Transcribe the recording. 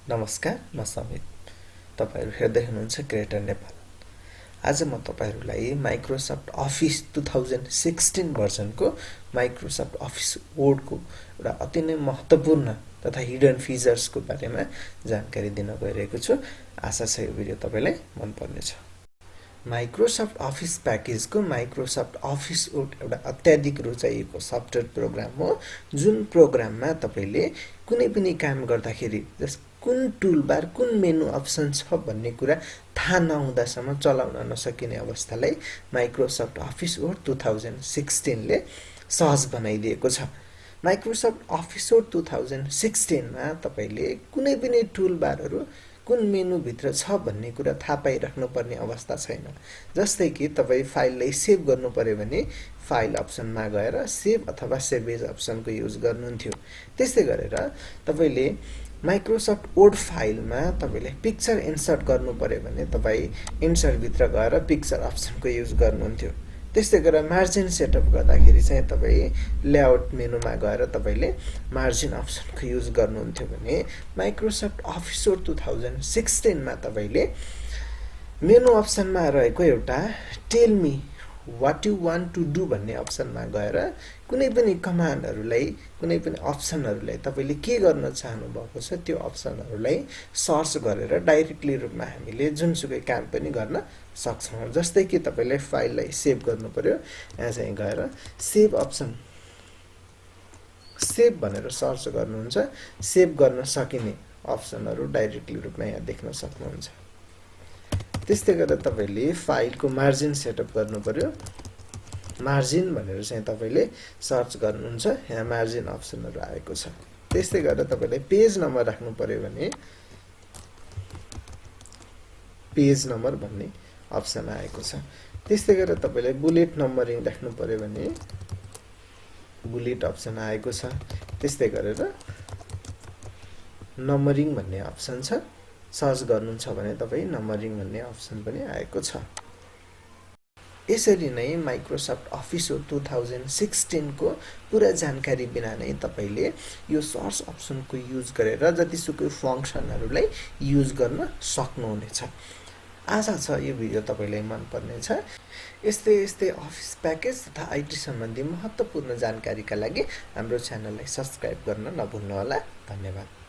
नमस्कार, म समिप। तपाईहरु हेर्दै हुनुहुन्छ क्रिएटर नेपाल। आज म तपाईहरुलाई माइक्रोसफ्ट अफिस 2016 भर्जनको माइक्रोसफ्ट अफिस वर्डको एउटा अति नै महत्त्वपूर्ण तथा हिडन फिचर्सको बारेमा जानकारी दिन गइरहेको छु। आशा छ यो भिडियो तपाईलाई मन पर्नेछ। माइक्रोसफ्ट अफिस प्याकेजको माइक्रोसफ्ट अफिस वर्ड एउटा अत्याधिक रुचाइएको सफ्टवेयर प्रोग्राम हो, जुन प्रोग्राममा तपाईले कुनै पनि काम गर्दाखेरि कुन टुलबार कुन मेनु अप्सन छ भन्ने कुरा थाहा नहुँदासम्म चलाउन नसकिने अवस्थालाई माइक्रोसफ्ट अफिस वर्ड 2016 ले सहज बनाइदिएको छ। माइक्रोसफ्ट अफिस वर्ड 2016 मा तपाईले कुनै पनि टुलबारहरू कुन मेनु भित्र छ भन्ने कुरा थाहा पाइराख्नु पर्ने अवस्था छैन। जस्तै कि तपाई फाइललाई सेभ गर्नु पर्यो भने फाइल अप्सनमा गएर सेभ अथवा सेभ एज अप्सनको युज गर्नुहुन्थ्यो। त्यसै गरेर तपाईले माइक्रोसफ्ट वर्ड फाइलमा तपाईले पिक्चर इन्सर्ट गर्नु पर्यो भने तपाई इन्सर्ट भित्र गएर पिक्चर अप्सनको युज गर्नुहुन्थ्यो। त्यस्तै गरेर मार्जिन सेटअप गर्दाखेरि चाहिँ तपाई लेआउट मेनुमा गएर तपाईले मार्जिन अप्सनको युज गर्नुहुन्थ्यो भने माइक्रोसफ्ट अफिस वर्ड 2016 मा तपाईले मेनु अप्सनमा रहेको एउटा tell me what you want to do भन्ने अप्सनमा गएर कुनै पनि कमान्डहरुलाई कुनै पनि अप्सनहरुलाई तपाईले के गर्न चाहनु भएको छ त्यो अप्सनहरुलाई सर्च गरेर डाइरेक्टली रूपमा हामीले जुनसुकै काम पनि गर्न सक्छौं। जस्तै कि तपाईले फाइललाई सेभ गर्नु पर्यो, यहाँ चाहिँ गएर सेभ अप्सन सेभ भनेर सर्च गर्नुहुन्छ, सेभ गर्न सकिने अप्सनहरु डाइरेक्टली रूपमा यहाँ देख्न सक्नुहुन्छ। त्यस्तै गरेर तपाईले फाइलको मार्जिन सेटअप गर्नु पर्यो, मार्जिन भनेर चाहिँ तपाईले सर्च गर्नुहुन्छ, यहाँ मार्जिन अप्सनहरु आएको छ। त्यस्तै गरेर तपाईले पेज नम्बर राख्नु पर्यो भने पेज नम्बर भन्ने अप्सन आएको छ। त्यस्तै गरेर तपाईले बुलेट नम्बरिङ राख्नु पर्यो भने बुलेट अप्सन आएको छ। त्यस्तै गरेर नम्बरिङ भन्ने अप्सन छ, सर्च गर्नुहुन्छ भने तपाई नम्बरिङ भन्ने अप्सन पनि आएको छ। यसरी नै माइक्रोसफ्ट अफिस वर्ड 2016 को पूरा जानकारी बिना नै तपाईले यो सर्च अप्सनको युज गरेर जतिसुकै फंक्सनहरुलाई युज गर्न सक्नुहुनेछ। आशा छ यो भिडियो तपाईलाई मन पर्नेछ। यस्तै अफिस प्याकेज तथा आईटी सम्बन्धी महत्त्वपूर्ण जानकारीका लागि हाम्रो च्यानललाई सब्स्क्राइब गर्न नभुल्नुहोला। धन्यवाद।